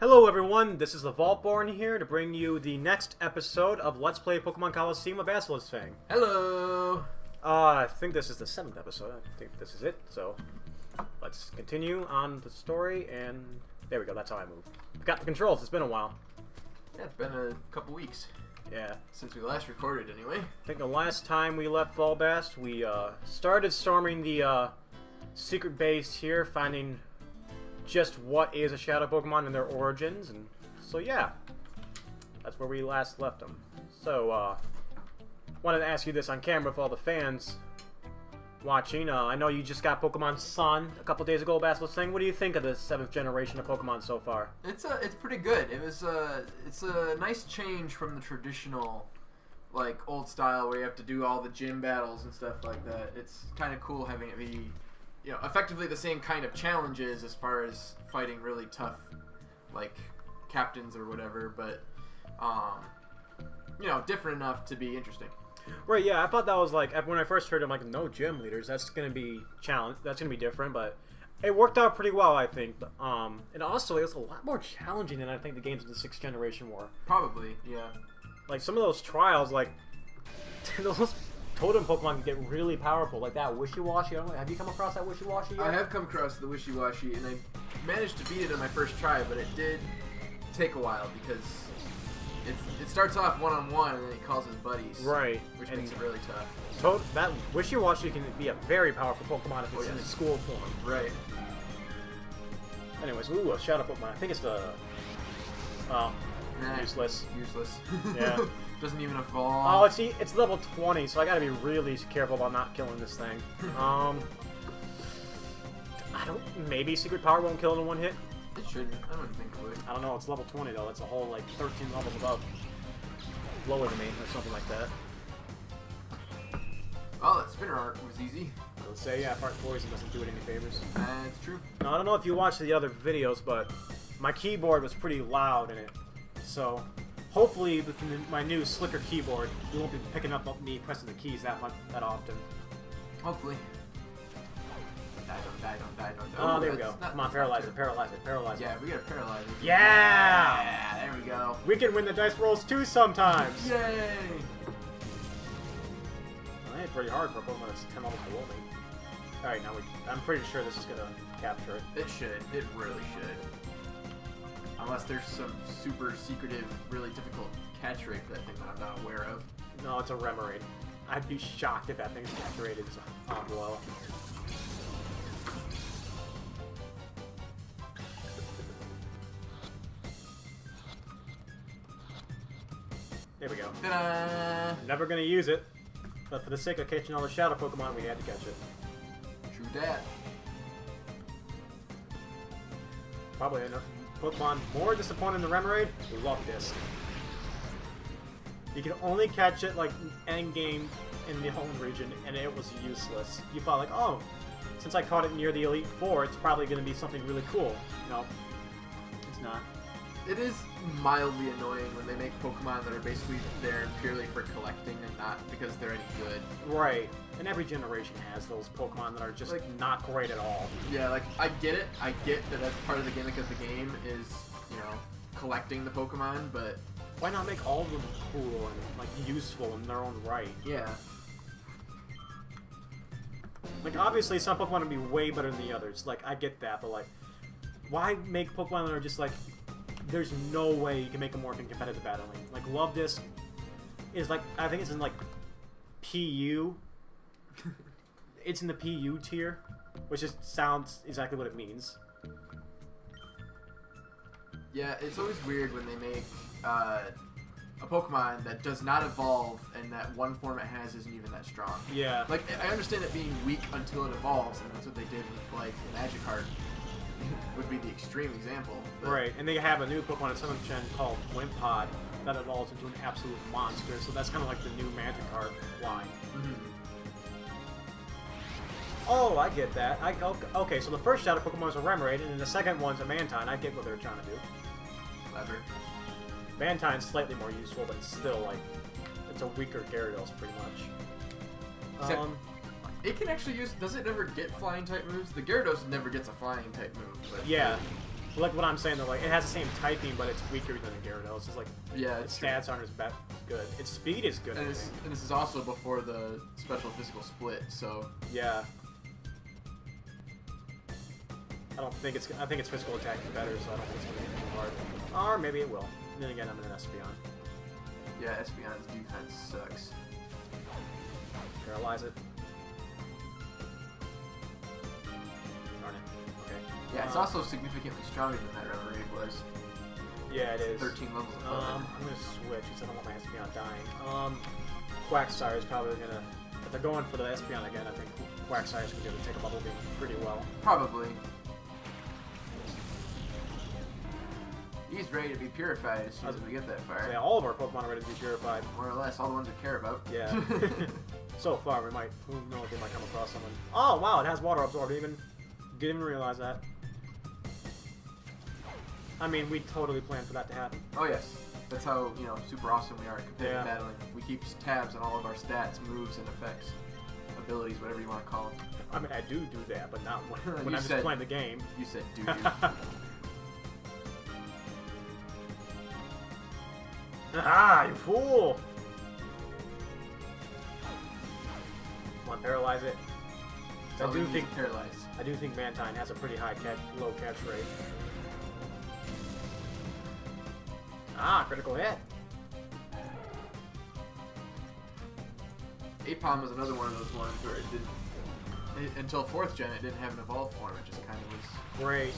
Hello everyone, this is the Vaultborn here to bring you the next episode of Let's Play Pokemon Coliseum of Basilisk Fang. Hello! I think this is the 7th episode. I think this is it, so let's continue on the story, and there we go, that's how I move. Got the controls, it's been a while. Yeah, it's been a couple weeks. Yeah. Since we last recorded, anyway. I think the last time we left Vaubas, we started storming the secret base here, finding just what is a Shadow Pokemon and their origins, and so yeah, that's where we last left them. So, wanted to ask you this on camera for all the fans watching. I know you just got Pokemon Sun a couple days ago, Basilisk Fang. What do you think of the 7th generation of Pokemon so far? It's pretty good. It's a nice change from the traditional, like, old style where you have to do all the gym battles and stuff like that. It's kind of cool having it be, you know, effectively the same kind of challenges as far as fighting really tough, like, captains or whatever, but, you know, different enough to be interesting. Right, yeah, I thought that was like, when I first heard it, I'm like, no gym leaders, that's going to be that's going to be different, but it worked out pretty well, I think. And also, it was a lot more challenging than I think the games of the 6th generation were. Probably, yeah. Like, some of those trials, like, those totem Pokemon can get really powerful, like that Wishy-Washy. Have you come across that Wishy-Washy yet? I have come across the Wishy-Washy, and I managed to beat it on my first try, but it did take a while because it starts off one-on-one, and then it calls his buddies. Right. Which makes it really tough. That Wishy-Washy can be a very powerful Pokemon if it's in its school form. Right. Anyways, ooh, a Shadow Pokemon. I think it's the... useless. Useless. Yeah. Doesn't even evolve. Oh, see, it's level 20, so I gotta be really careful about not killing this thing. I don't... Maybe Secret Power won't kill it in one hit? It shouldn't. I don't think it would. I don't know, it's level 20 though. That's a whole, like, 13 levels above. Lower than me, or something like that. Oh, that spinner art was easy. Let's say, yeah, Part 4 doesn't do it any favors. It's true. Now, I don't know if you watched the other videos, but my keyboard was pretty loud in it. So, hopefully, with my new slicker keyboard, you won't be picking up me pressing the keys that often. Hopefully. Die. Oh, there we go. Come on, paralyze it. Yeah, we gotta paralyze it. Yeah! There we go. We can win the dice rolls too sometimes! Yay! Well, that's pretty hard for a Pokemon that's 10 levels below me. Alright, now I'm pretty sure this is gonna capture it. It should. It really should. Unless there's some super secretive, really difficult catch rate for that thing that I'm not aware of. No, it's a Remoraid. I'd be shocked if that thing's catch rated below. There we go. Ta-da! Never gonna use it, but for the sake of catching all the Shadow Pokemon, we had to catch it. True dat. Probably enough Pokemon more disappointing than Remoraid. We love this. You can only catch it like end game in the home region, and it was useless. You thought like, oh, since I caught it near the Elite Four, it's probably gonna be something really cool. No, it's not. It is mildly annoying when they make Pokemon that are basically there purely for collecting and not because they're any good. Right. And every generation has those Pokemon that are just like not great at all. Yeah, like, I get it. I get that that's part of the gimmick of the game is, you know, collecting the Pokemon, but why not make all of them cool and like useful in their own right? Yeah. Like, obviously some Pokemon would be way better than the others. Like, I get that, but like, why make Pokemon that are just like, there's no way you can make them work in competitive battling. Like, Love Disc is like, I think it's in like PU. It's in the PU tier, which just sounds exactly what it means. Yeah, it's always weird when they make a Pokemon that does not evolve and that one form it has isn't even that strong. Yeah. Like, I understand it being weak until it evolves, and that's what they did with, like, the Magikarp. Would be the extreme example. But right, and they have a new Pokemon in 7th Gen called Wimpod that evolves into an absolute monster, so that's kind of like the new Magikarp line. Oh, I get that. Okay, so the first Shadow Pokemon is a Remoraid, and then the second one's a Mantine. I get what they're trying to do. Clever. Mantine's slightly more useful, but it's still, like, it's a weaker Gyarados, pretty much. It can actually use... Does it ever get flying type moves? The Gyarados never gets a flying type move. But yeah. Like what I'm saying though, like it has the same typing, but it's weaker than a Gyarados. It's just like Yeah, its stats aren't as good. Its speed is good. And, I think. and this is also before the special physical split, so Yeah. I think its physical attack is better, so I don't think it's gonna be too hard. Or maybe it will. Then again, I'm in an Espeon. yeah, Espeon's defense sucks. Paralyze it. Darn it. Okay. Yeah, it's also significantly stronger than that Remoraid was. Yeah, it is. 13 levels above. I'm gonna switch because I don't want my Espeon dying. Quagsire is probably gonna. If they're going for the Espeon again, I think Quagsire is gonna be able to take a Bubble Beam pretty well. Probably. He's ready to be purified as soon as we get that far. So yeah, all of our Pokemon are ready to be purified. More or less, all the ones we care about. Yeah. So far, who knows, we might come across someone. Oh, wow, it has Water Absorb. Didn't even realize that. I mean, we totally planned for that to happen. Oh yes, that's how, you know, super awesome we are at competitive Yeah. battling. We keep tabs on all of our stats, moves, and effects. Abilities, whatever you want to call them. I mean, I do that, but not when You I'm just said- playing the game. You said do. Ah, you fool! Come on, paralyze it. So I do think paralyzed. Mantine has a pretty low catch rate. Ah, critical hit. Apom was another one of those ones where it didn't. Until 4th gen, it didn't have an evolved form. It just kind of was. Great.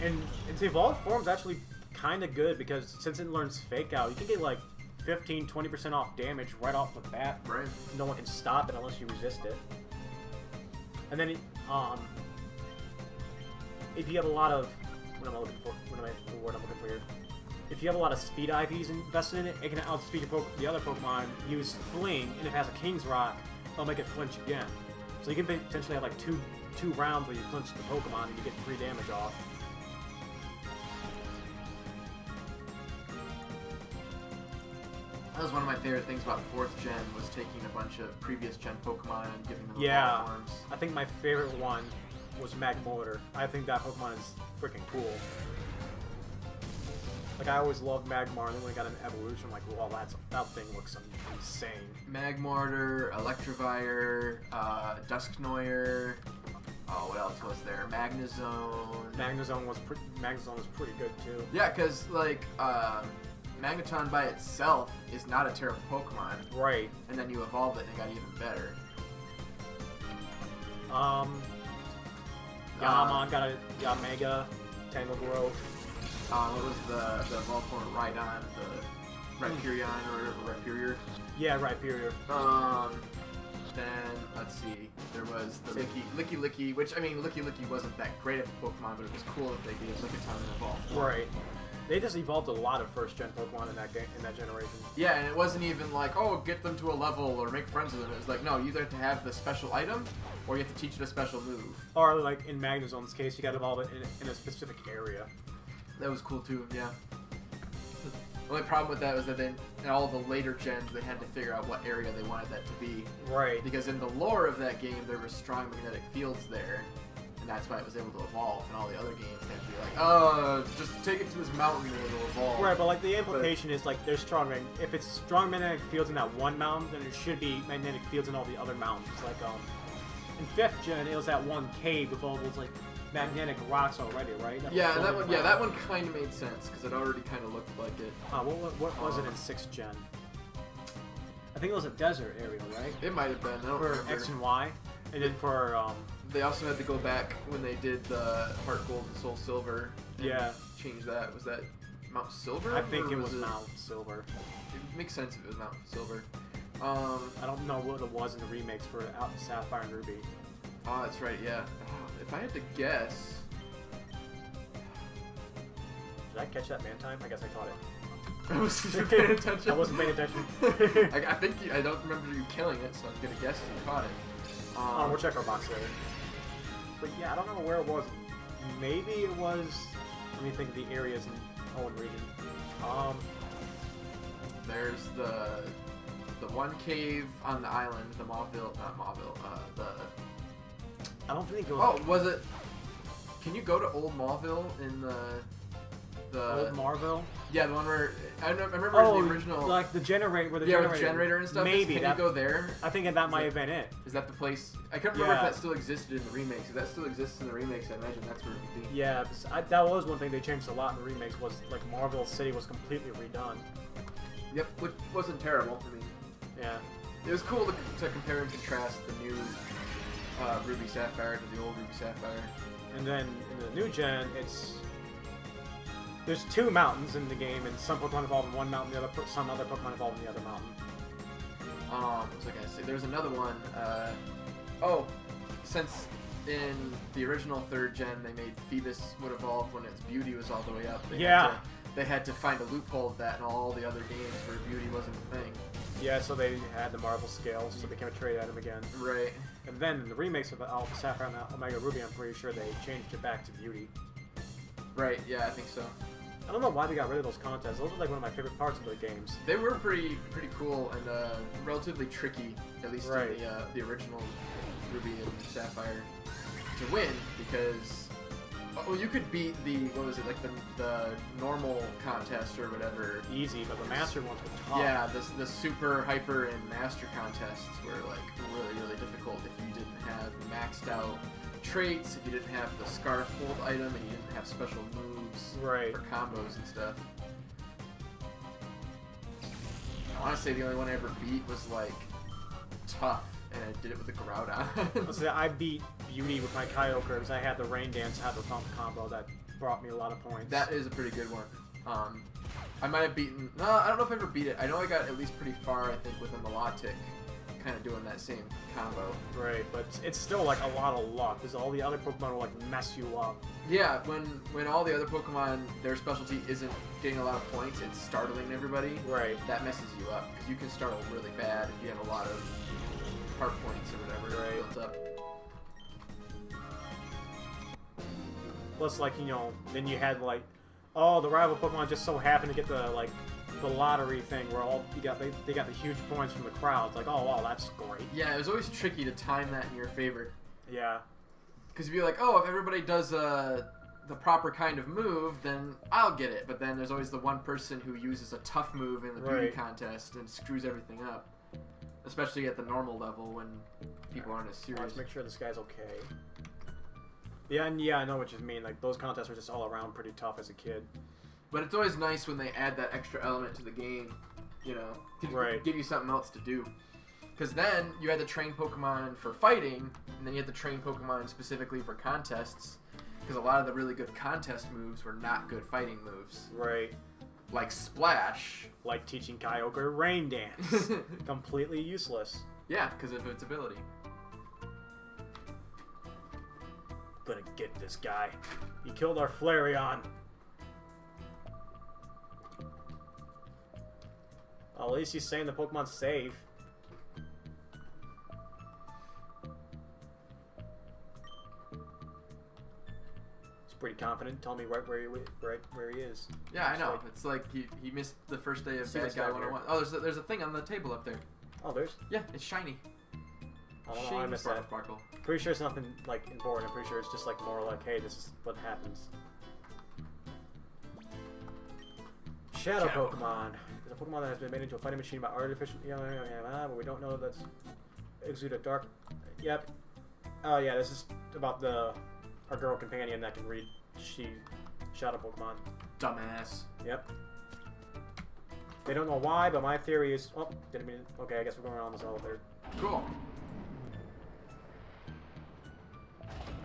And its evolved form's actually kind of good because since it learns Fake Out, you can get like 15-20% off damage right off the bat. Right. No one can stop it unless you resist it. And then, if you have a lot of, what am I looking for here? If you have a lot of speed IVs invested in it, it can outspeed the other Pokemon, use Fling, and if it has a King's Rock, it'll make it flinch again. So you can potentially have like two rounds where you flinch the Pokemon and you get 3 damage off. That was one of my favorite things about 4th gen was taking a bunch of previous gen Pokemon and giving them evolved forms. I think my favorite one was Magmortar. I think that Pokemon is freaking cool. Like, I always loved Magmar, and then when it got an evolution, I'm like, well, that thing looks insane. Magmortar, Electivire, Dusknoir. Oh, what else was there? Magnezone. Magnezone was pretty good too. Yeah, because like Magneton by itself is not a terrible Pokemon. Right. And then you evolve it and it got even better. Yaman got a Yamega, Tangled. What was the evolved form of Rhydon, the Rhyperion or Rhyperior? Yeah, Rhyperior. Then let's see, there was the Licky, which I mean, Licky wasn't that great of a Pokemon, but it was cool that they gave Lickitung an evolved form. Right. They just evolved a lot of first-gen Pokemon in that generation. Yeah, and it wasn't even like, oh, get them to a level or make friends with them. It was like, no, you either have to have the special item or you have to teach it a special move. Or like in Magnezone's case, you got to evolve it in a specific area. That was cool too, yeah. The only problem with that was that in all the later gens, they had to figure out what area they wanted that to be. Right. Because in the lore of that game, there were strong magnetic fields there, and that's why it was able to evolve. And all the other games had to be like, oh, just take it to this mountain and it'll evolve. Right, but like the implication is like there's if it's strong magnetic fields in that one mountain, then there should be magnetic fields in all the other mountains. Like in 5th gen, it was that one cave with all those like magnetic rocks already, right? That one kind of made sense because it already kind of looked like it. What was it in 6th gen? I think it was a desert area, right? It might have been. I don't for remember. X and Y, and then for They also had to go back when they did the Heart Gold and Soul Silver. And change that. Was that Mount Silver? I think it was Mount Silver. It makes sense if it was Mount Silver. I don't know what it was in the remakes for Sapphire and Ruby. Oh, that's right. Yeah. If I had to guess. Did I catch that Mantine? I guess I caught it. I wasn't paying attention. I wasn't paying attention. I think I don't remember you killing it, so I'm gonna guess you caught it. We'll check our box later. But yeah, I don't know where it was. Maybe it was. Let me think of the areas in Owen region. There's the one cave on the island, the Mauville, not Mauville, I don't think it was. Oh, was it? Can you go to Old Mauville in the Old Marvel? Yeah, the one where I remember the original. Like the generator, with generator and stuff. Maybe can you go there? I think that might have been it. Is that the place? I can't remember if that still existed in the remakes. If that still exists in the remakes, I imagine that's where it would be. Yeah, that was one thing they changed a lot in the remakes. Was like Marvel City was completely redone. Yep, which wasn't terrible. I mean, yeah, it was cool to compare and contrast the new Ruby Sapphire to the old Ruby Sapphire. And then in the new gen, there's 2 mountains in the game, and some Pokemon evolve in one mountain, some other Pokemon evolve in the other mountain. What was I gonna say? There's another one. Since in the original 3rd gen they made Phoebus would evolve when its beauty was all the way up. They had to find a loophole of that in all the other games where beauty wasn't a thing. Yeah, so they had the Marvel scales, so they became a trade item again. Right. And then in the remakes of Alpha Sapphire and Omega Ruby, I'm pretty sure they changed it back to beauty. Right, yeah, I think so. I don't know why they got rid of those contests. Those are like one of my favorite parts of the games. They were pretty cool and relatively tricky, at least in the original Ruby and Sapphire, to win, because you could beat the the normal contest or whatever. Easy, but the master ones were tough. Yeah, the super hyper and master contests were like really difficult if you didn't have maxed out traits, if you didn't have the Scarf Hold item, and you didn't have special moves for combos and stuff. I want to say the only one I ever beat was like Tough, and I did it with the Groudon. I beat Beauty with my Kyogre because I had the Rain Dance, had the Pump combo that brought me a lot of points. That is a pretty good one. I might have beaten... No, I don't know if I ever beat it. I know I got at least pretty far, I think, with a Milotic, kind of doing that same combo. Right, but it's still like a lot of luck, because all the other Pokemon will like mess you up. Yeah, when all the other Pokemon, their specialty isn't getting a lot of points, it's startling everybody. Right. That messes you up, because you can startle really bad if you have a lot of heart points or whatever built up. Plus, like, you know, then you had like, oh, the rival Pokemon just so happened to get the like the lottery thing where they got the huge points from the crowds. Like, oh wow, that's great. Yeah, it was always tricky to time that in your favor. Yeah. Because you'd be like, oh, if everybody does the proper kind of move, then I'll get it. But then there's always the one person who uses a tough move in the beauty contest and screws everything up. Especially at the normal level when people aren't as serious. Let's make sure this guy's okay. Yeah, and yeah, I know what you mean. Like, those contests were just all around pretty tough as a kid. But it's always nice when they add that extra element to the game, you know, to give you something else to do. Because then you had to train Pokemon for fighting, and then you had to train Pokemon specifically for contests. Because a lot of the really good contest moves were not good fighting moves. Right. Like Splash. Like teaching Kyogre Rain Dance. Completely useless. Yeah, because of its ability. Gonna get this guy. He killed our Flareon. Well, at least he's saying the Pokemon's safe. He's pretty confident. Tell me right where he is. Yeah, I know. It's like he missed the first day of Bad Guy 101. Oh, there's a thing on the table up there. Oh, there's? Yeah, it's shiny. Oh, I missed that. Sparkle. Pretty sure it's nothing like important. I'm pretty sure it's just like more like, hey, this is what happens. Shadow Pokemon. There's a Pokemon that has been made into a fighting machine by artificial. But we don't know that's exude a dark. Yep. Oh yeah, this is about our girl companion that can read Shadow Pokemon. Dumbass. Yep. They don't know why, but my theory is. Oh, didn't mean. Okay, I guess we're going around this elevator. Cool.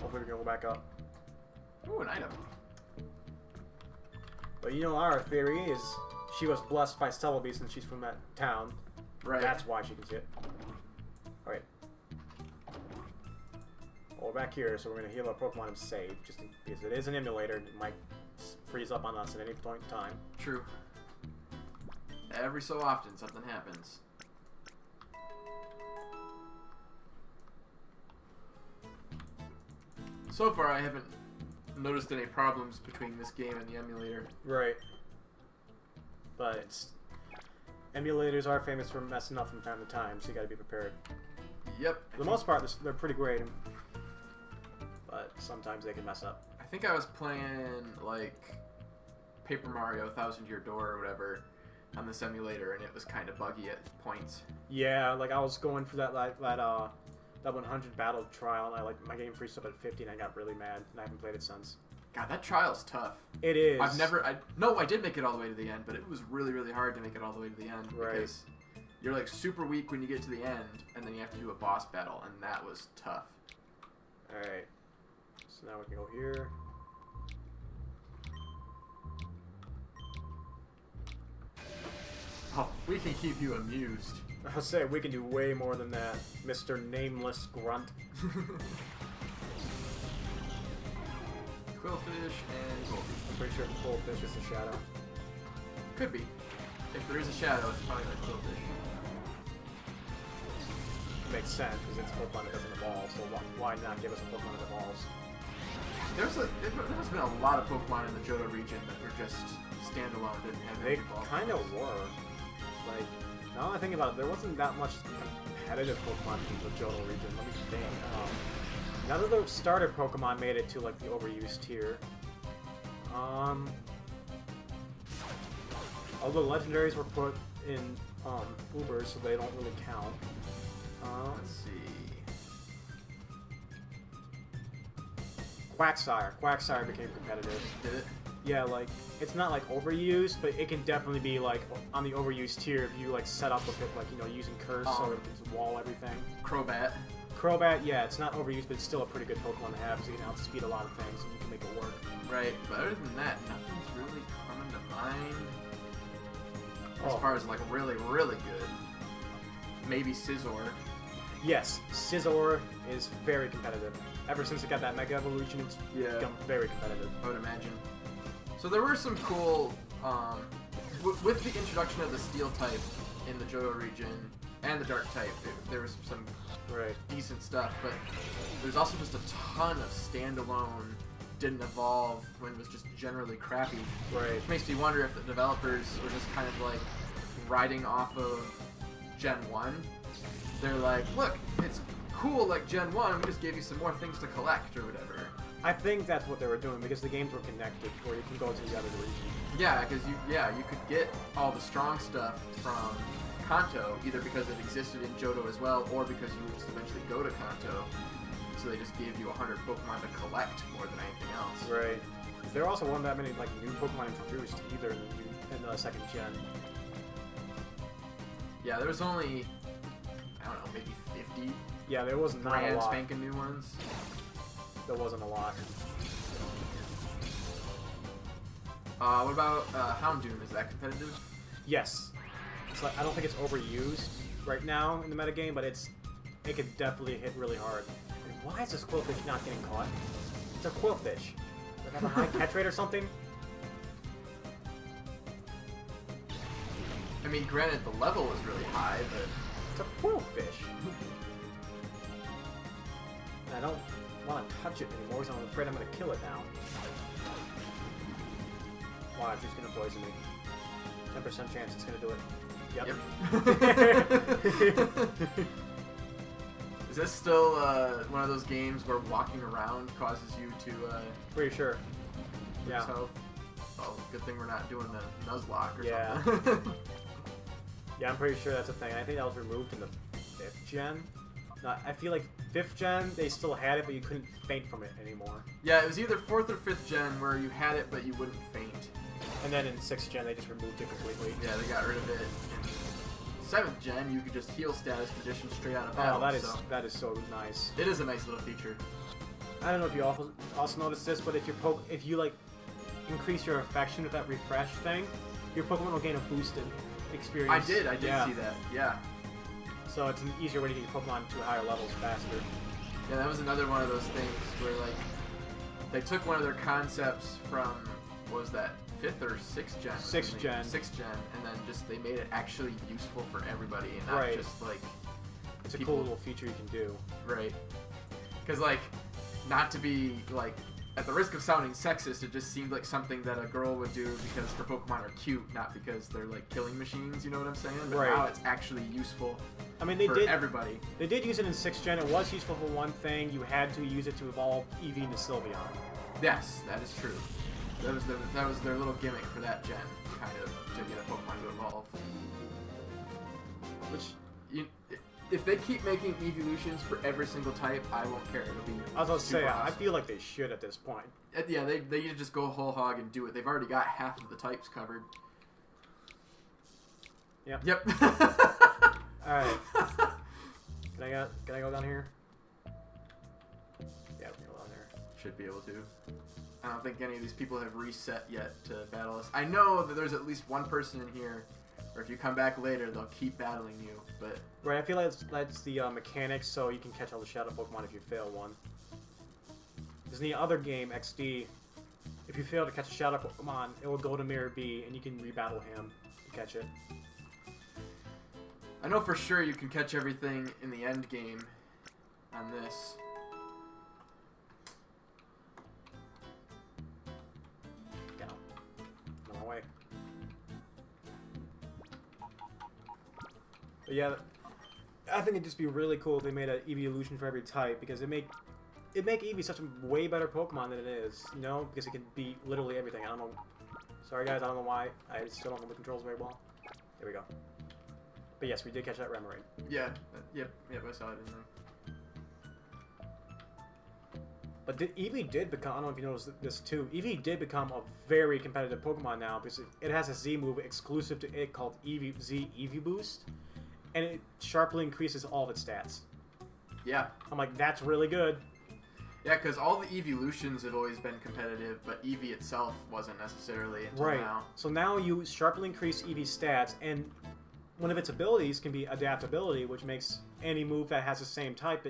Hopefully we can go back up. Ooh, an item. But you know, our theory is she was blessed by Celebi since she's from that town. Right. That's why she can see it. Alright. Well, we're back here, so we're going to heal our Pokemon and save. Just because it is an emulator, it might freeze up on us at any point in time. True. Every so often, something happens. So far, I haven't noticed any problems between this game and the emulator. Right. But emulators are famous for messing up from time to time, so you gotta be prepared. Yep. For the most part, they're pretty great, but sometimes they can mess up. I think I was playing, like, Paper Mario Thousand Year Door or whatever on the simulator, and it was kind of buggy at points. Yeah, like I was going for that 100 battle trial, and my game freezed up at 50, and I got really mad, and I haven't played it since. God, that trial's tough. It is. I did make it all the way to the end, but it was really, really hard to make it all the way to the end. Right. Because you're like super weak when you get to the end, and then you have to do a boss battle, and that was tough. Alright. So now we can go here. Oh, we can keep you amused. I'll say we can do way more than that, Mr. Nameless Grunt. Quillfish and Goldie. I'm pretty sure Goldfish is a shadow. Could be. If there is a shadow, it's probably like Quillfish. Makes sense, because it's a Pokemon that doesn't evolve, so why not give us a Pokemon that evolves? There's been a lot of Pokemon in the Johto region that were just standalone, didn't have any They evolve. kind of were. Like, now that I think about it, there wasn't that much competitive Pokemon in the Johto region. Let me think. None of the starter Pokemon made it to, like, the overused tier. All the legendaries were put in Ubers, so they don't really count. Let's see. Quagsire. Quagsire became competitive. Did it? Yeah, like, it's not, like, overused, but it can definitely be, like, on the overused tier if you, like, set up with it, like, you know, using Curse so it can wall everything. Crobat. Crobat, yeah, it's not overused, but it's still a pretty good Pokemon to have, because you can outspeed a lot of things, and you can make it work. Right, but other than that, nothing's really coming to mind. As far as, like, really, really good. Maybe Scizor. Yes, Scizor is very competitive. Ever since it got that Mega Evolution, it's become very competitive. I would imagine. So there were some cool, with the introduction of the Steel type in the Johto region and the Dark type, there was some decent stuff, but there's also just a ton of standalone, didn't evolve when it was just generally crappy. Right. Which makes me wonder if the developers were just kind of like riding off of Gen 1. They're like, look, it's cool like Gen 1, we just gave you some more things to collect or whatever. I think that's what they were doing, because the games were connected, where you can go to the other region. Yeah, because you could get all the strong stuff from Kanto, either because it existed in Johto as well, or because you would just eventually go to Kanto. So they just gave you 100 Pokemon to collect more than anything else. Right. There also weren't that many like new Pokemon introduced either in the second gen. Yeah, there was only, I don't know, maybe 50 Yeah, there was not a brand lot. spanking new ones. There wasn't a lot. What about Houndoom? Is that competitive? Yes. It's like, I don't think it's overused right now in the metagame, but it could definitely hit really hard. And why is this Quillfish not getting caught? It's a Quillfish. Does it have a high catch rate or something? I mean, granted, the level was really high, but... It's a Quillfish. And I don't want to touch it anymore because I'm afraid I'm going to kill it now. Watch, it's going to poison me. 10% chance it's going to do it. Yep. Is this still one of those games where walking around causes you to Pretty sure. Yeah. health? Oh, good thing we're not doing the Nuzlocke or Yeah. something. Yeah, I'm pretty sure that's a thing. I think that was removed in the 5th gen. No, I feel like 5th gen, they still had it, but you couldn't faint from it anymore. Yeah, it was either 4th or 5th gen where you had it, but you wouldn't faint. And then in 6th gen, they just removed it completely. Yeah, they got rid of it. In 7th gen, you could just heal status conditions straight out of battle. Oh, that is so nice. It is a nice little feature. I don't know if you also noticed this, but if you like increase your affection with that refresh thing, your Pokemon will gain a boosted experience. I did see that. Yeah. So it's an easier way to get your Pokemon to higher levels faster. Yeah, that was another one of those things where like they took one of their concepts from, what was that, 5th or 6th gen? 6th gen. 6th gen, and then just they made it actually useful for everybody, and not just like it's a cool little feature you can do. Right. Because like, not to be like, at the risk of sounding sexist, it just seemed like something that a girl would do because her Pokemon are cute, not because they're like killing machines. You know what I'm saying? But now it's actually useful. I mean, everybody. They did use it in 6th gen. It was useful for one thing. You had to use it to evolve Eevee into Sylveon. Yes, that is true. That was their little gimmick for that gen, kind of, to get a Pokemon to evolve. Which, if they keep making evolutions for every single type, I won't care. It'll be. I was about to say, awesome. I feel like they should at this point. Yeah, they need to just go whole hog and do it. They've already got half of the types covered. Yep. Yep. Alright. Can I go down here? Yeah, we can go down there. Should be able to. I don't think any of these people have reset yet to battle us. I know that there's at least one person in here, or if you come back later, they'll keep battling you, but... Right, I feel like that's the mechanics, so you can catch all the Shadow Pokemon if you fail one. Because in the other game, XD, if you fail to catch a Shadow Pokemon, it will go to Mirror B, and you can rebattle him to catch it. I know for sure you can catch everything in the end game on this. Get out. No way. But yeah, I think it'd just be really cool if they made an evolution for every type, because it make Eevee such a way better Pokemon than it is, you know? Because it can beat literally everything. I don't know. Sorry guys, I don't know why. I still don't know the controls very well. There we go. But yes, we did catch that Remoraid. Yeah. Yep, I saw it in there. But Eevee did become, I don't know if you noticed this too, Eevee did become a very competitive Pokemon now, because it has a Z move exclusive to it called Eevee Boost, and it sharply increases all of its stats. Yeah. I'm like, that's really good. Yeah, because all the evolutions have always been competitive, but Eevee itself wasn't necessarily until now. So now you sharply increase Eevee's stats, and one of its abilities can be adaptability, which makes any move that has the same type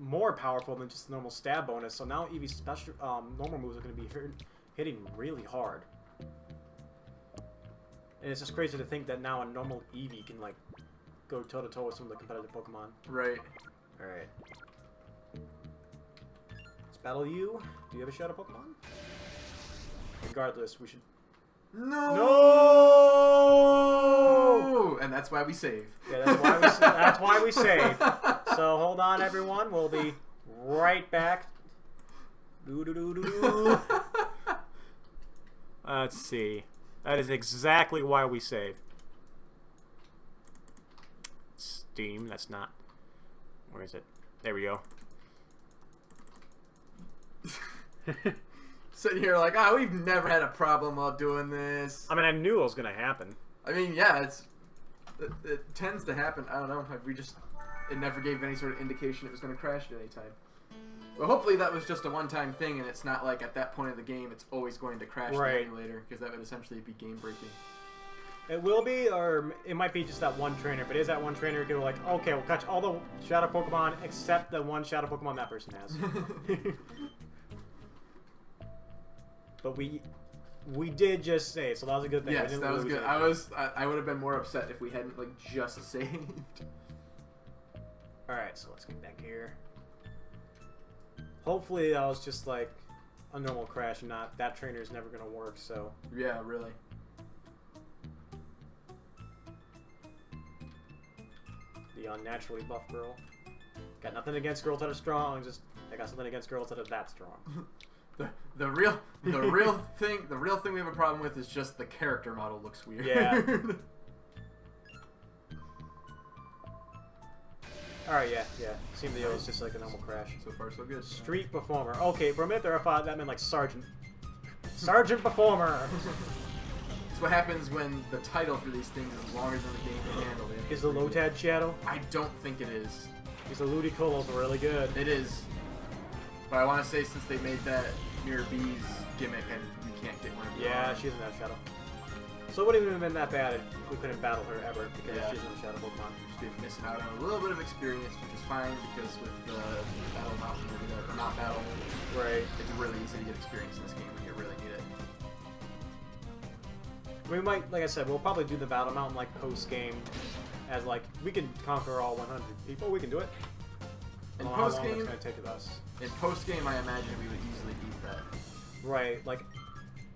more powerful than just the normal stab bonus. So now Eevee's special normal moves are going to be hitting really hard. And it's just crazy to think that now a normal Eevee can like go toe to toe with some of the competitive Pokemon. Right. All right. Let's battle you. Do you have a Shadow Pokemon? Regardless, we should. No! No! And that's why we save. Yeah, that's why we save. So hold on, everyone. We'll be right back. Let's see. That is exactly why we save. Steam. That's not. Where is it? There we go. Sitting here like, oh, we've never had a problem while doing this. I mean, I knew it was going to happen. I mean, yeah, it tends to happen. I don't know. It never gave any sort of indication it was going to crash at any time. Well, hopefully that was just a one-time thing, and it's not like at that point of the game it's always going to crash the emulator, because that would essentially be game-breaking. It will be, or it might be just that one trainer. If it is that one trainer, you can go like, okay, we'll catch all the Shadow Pokemon except the one Shadow Pokemon that person has. But we did just save, so that was a good thing. Yes, that was good. I would have been more upset if we hadn't like just saved. All right, so let's get back here. Hopefully that was just like a normal crash, and not that trainer is never gonna work. So yeah, really. The unnaturally buff girl. Got nothing against girls that are strong. Just I got something against girls that are that strong. The real thing we have a problem with is just the character model looks weird. Yeah. Alright, yeah. Seemingly it was just like a normal crash. So far, so good. Street performer. Okay, for a minute there I thought that meant like sergeant. Sergeant performer! That's what happens when the title for these things is longer than the game can handle. Is the Lotad Shadow? I don't think it is. Because the Ludicolo's really good. It is. But I want to say, since they made that Mirror B's gimmick, and you can't get one of them. Yeah, she doesn't have Shadow. So it wouldn't even have been that bad if we couldn't battle her ever, because she doesn't have Shadow Pokemon. Just been missing out on a little bit of experience, which is fine, because with the Battle Mountain, or not Battle, right, it's really easy to get experience in this game when you really need it. We might, like I said, we'll probably do the Battle Mountain like post-game, as like, we can conquer all 100 people, we can do it. In post-game, it's going to take with us. In post-game, I imagine we would easily beat that. Right, like,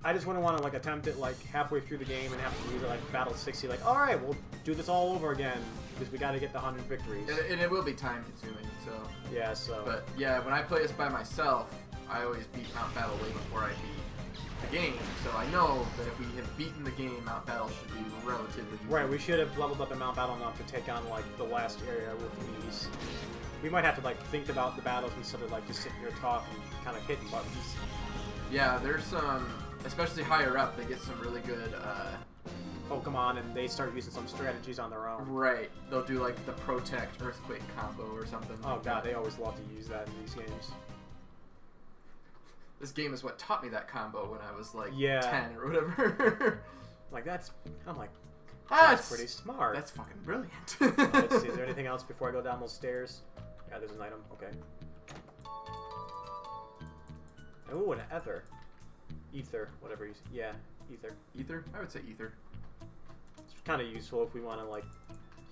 I just wouldn't want to like attempt it like halfway through the game and have to lose it like battle 60. Like, all right, we'll do this all over again because we got to get the 100 victories. And it will be time-consuming, so. Yeah, so. But yeah, when I play this by myself, I always beat Mount Battle way before I beat the game, so I know that if we have beaten the game, Mount Battle should be relatively easy. Right, we should have leveled up in Mount Battle enough to take on, like, the last area with ease. We might have to, like, think about the battles instead of, like, just sitting here talking and kind of hitting buttons. Yeah, there's some, especially higher up, they get some really good, Pokemon, and they start using some strategies on their own. Right. They'll do, like, the Protect Earthquake combo or something. Oh, God, they always love to use that in these games. This game is what taught me that combo when I was, like, Yeah. 10 or whatever. Like, I'm like, That's that's pretty smart. That's fucking brilliant. Let's see, is there anything else before I go down those stairs? Yeah, there's an item. Okay. Ooh, an ether. Ether, whatever you... Yeah, ether. Ether? I would say ether. It's kind of useful if we want to, like,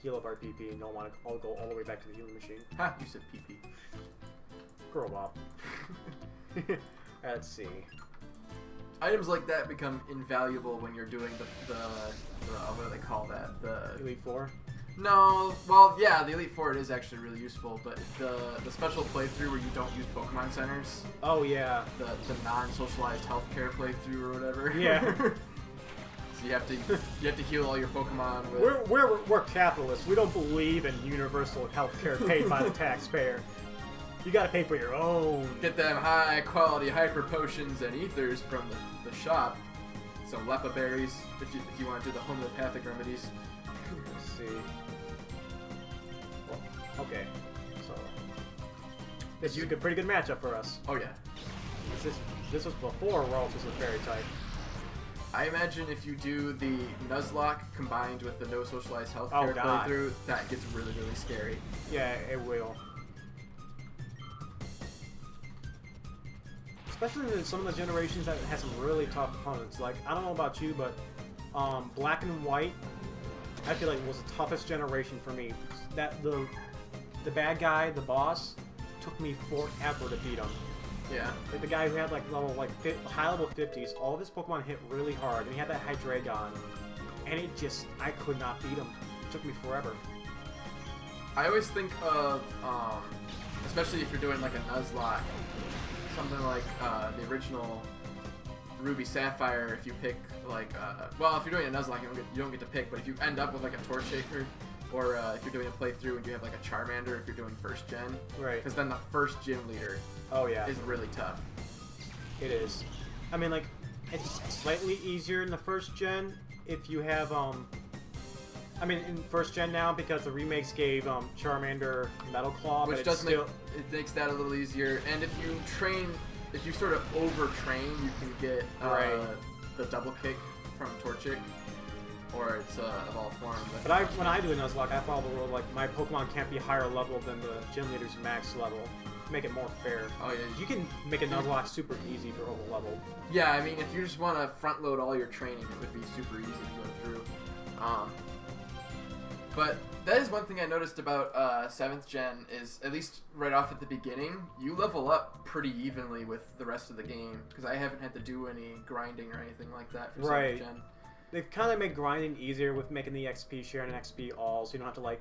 heal up our PP and don't want to all go all the way back to the healing machine. Ha! You said PP. Grow up. Let's see. Items like that become invaluable when you're doing the what do they call that? The Elite Four? No, well, yeah, the Elite Four, it is actually really useful, but the special playthrough where you don't use Pokemon centers, Oh, yeah. the non-socialized healthcare playthrough or whatever. Yeah. So you have to heal all your Pokemon with. We're capitalists. We don't believe in universal health care paid by the taxpayer. You gotta pay for your own. Get them high quality hyper potions and ethers from the shop. Some Lepa berries if you want to do the homeopathic remedies. Let's see. Well, okay, so this is a pretty good matchup for us. Oh yeah. This was before Ralts was a fairy type. I imagine if you do the Nuzlocke combined with the no socialized healthcare God. playthrough, that gets really, really scary. Yeah, it will. Especially in some of the generations that has some really tough opponents. Like, I don't know about you, but Black and White, I feel like was the toughest generation for me. That the bad guy, the boss, took me forever to beat him. Yeah. Like the guy who had like high level 50s, all of his Pokemon hit really hard, and he had that Hydreigon, and I could not beat him. It took me forever. I always think of, especially if you're doing like a Nuzlocke, something like the original Ruby Sapphire. If you pick like, well, if you're doing a Nuzlocke, you don't get to pick, but if you end up with like a Torchic or if you're doing a playthrough and you have like a Charmander, if you're doing first gen, Right. Because then the first gym leader, Oh yeah, is really tough. it is. I mean, like, it's slightly easier in the first gen if you have I mean, in first gen now because the remakes gave Charmander Metal Claw, Which but does it's still it makes that a little easier. And if you sort of overtrain, you can get Right. the double kick from Torchic, or it's Evolved Form. But when I do a Nuzlocke, I follow the rule like my Pokemon can't be higher level than the gym leader's max level. Make it more fair. Oh yeah, You can make a Nuzlocke super easy for over level. yeah. I mean, if you just want to front load all your training, it would be super easy to go through. But that is one thing I noticed about 7th gen is, at least right off at the beginning, you level up pretty evenly with the rest of the game, because I haven't had to do any grinding or anything like that for 7th gen. They've kind of made grinding easier with making the XP share and XP all, so you don't have to like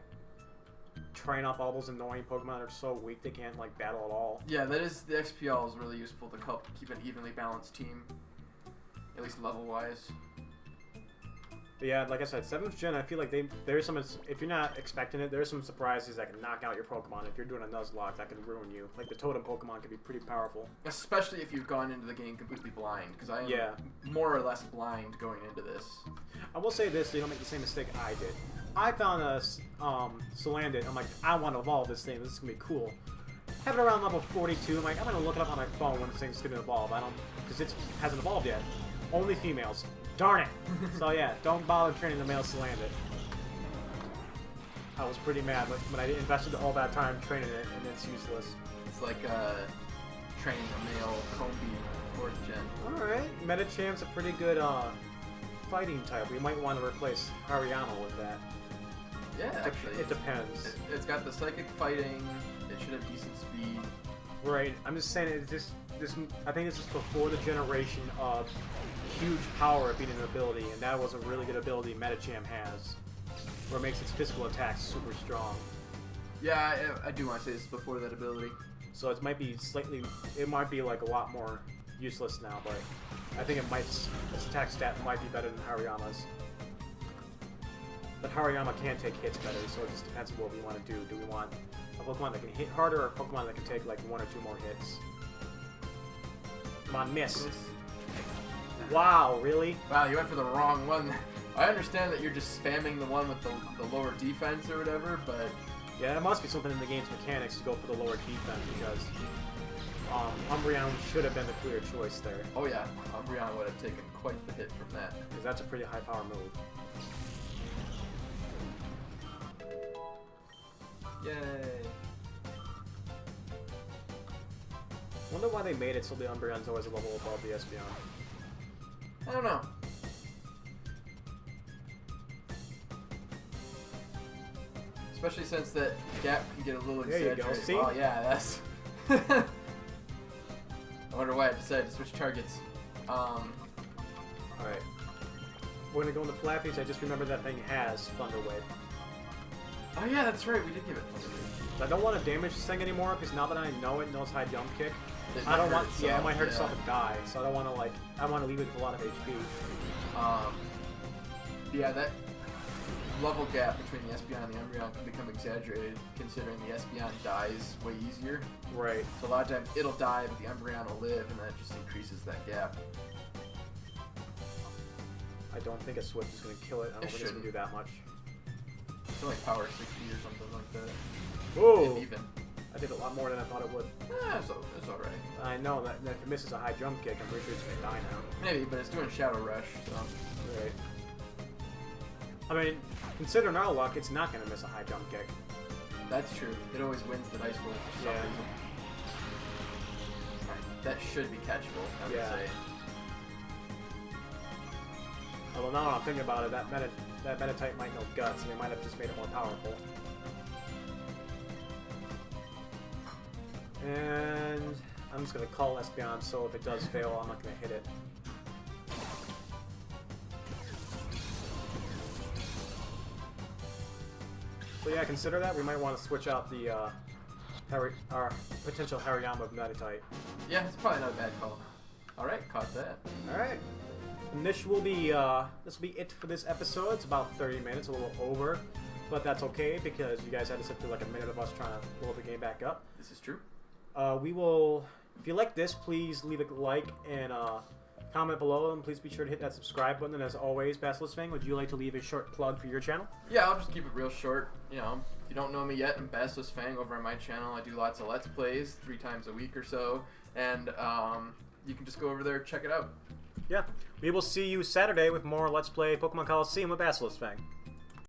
train up all those annoying Pokemon that are so weak they can't like battle at all. Yeah, the XP all is really useful to help keep an evenly balanced team, at least level wise. But yeah, like I said, 7th gen, I feel like there's some, if you're not expecting it, there's some surprises that can knock out your Pokemon. If you're doing a Nuzlocke, that can ruin you. Like the Totem Pokemon can be pretty powerful. Especially if you've gone into the game completely blind, because I am more or less blind going into this. I will say this so you don't make the same mistake I did. I found a Salandit, I'm like, I want to evolve this thing, this is going to be cool. Have it around level 42, I'm like, I'm going to look it up on my phone when this thing's going to evolve. Because it hasn't evolved yet. Only females. Darn it! So yeah, don't bother training the male Salandit. I was pretty mad when I invested all that time training it and it's useless. It's like training a male Combi 4th gen. Alright, Medichamp's a pretty good fighting type. We might want to replace Hariyama with that. Yeah, actually. It depends. It's got the psychic fighting, it should have decent speed. Right, I'm just saying I think this is before the generation of huge power being an ability, and that was a really good ability Medicham has, where it makes its physical attacks super strong. Yeah, I do want to say this is before that ability. So it might be like a lot more useless now, but I think its attack stat might be better than Hariyama's. But Hariyama can take hits better, so it just depends on what we want to do. Do we want a Pokemon that can hit harder, or a Pokemon that can take like 1 or 2 more hits? Come on, miss. Wow, really? Wow, you went for the wrong one. I understand that you're just spamming the one with the lower defense or whatever, but... Yeah, it must be something in the game's mechanics to go for the lower defense, because Umbreon should have been the clear choice there. Oh yeah, Umbreon would have taken quite the hit from that. Because that's a pretty high power move. Yay. Wonder why they made it so the Umbreon's always a level above the Espeon. I don't know. Especially since that gap can get a little exaggerated. There you go, see? Oh yeah, that's... I wonder why I decided to switch targets. Alright. We're gonna go into Flappies. I just remember that thing has Thunder Wave. Oh yeah, that's right, we did give it Thunder Wave. I don't want to damage this thing anymore, because now that I know it knows high jump kick, It I don't might want... hurt itself, Yeah, it might hurt itself and die, so I don't want to, like... I want to leave it with a lot of HP. Yeah, that level gap between the Espeon and the Umbreon can become exaggerated, considering the Espeon dies way easier. Right. So a lot of times it'll die, but the Umbreon will live, and that just increases that gap. I don't think a Swift is going to kill it. I don't think it's going to do that much. It's like power 60 or something like that. Whoa! If even. I did a lot more than I thought it would. It's alright. I know that if it misses a high jump kick, I'm pretty sure it's going to die now. Maybe, but it's doing Shadow Rush, so... Right. I mean, considering our luck, it's not going to miss a high jump kick. That's true. It always wins the dice roll for some Yeah. reason. Alright, that should be catchable, I would Yeah. say. Although now that I'm thinking about it, that Meta-type might know Guts, and they might have just made it more powerful. And I'm just going to call Espeon, so if it does fail, I'm not going to hit it. So yeah, consider that. We might want to switch out the our potential Hariyama Meta-type. Yeah, it's probably not a bad call. Alright, caught that. Alright. And this will be it for this episode. It's about 30 minutes, a little over. But that's okay, because you guys had to sit through like a minute of us trying to blow the game back up. This is true. We will... If you like this, please leave a like and comment below, and please be sure to hit that subscribe button. And as always, Basilisk Fang, would you like to leave a short plug for your channel? Yeah, I'll just keep it real short. You know, if you don't know me yet, I'm Basilisk Fang over on my channel. I do lots of Let's Plays 3 times a week or so. And you can just go over there and check it out. Yeah. We will see you Saturday with more Let's Play Pokemon Coliseum with Basilisk Fang.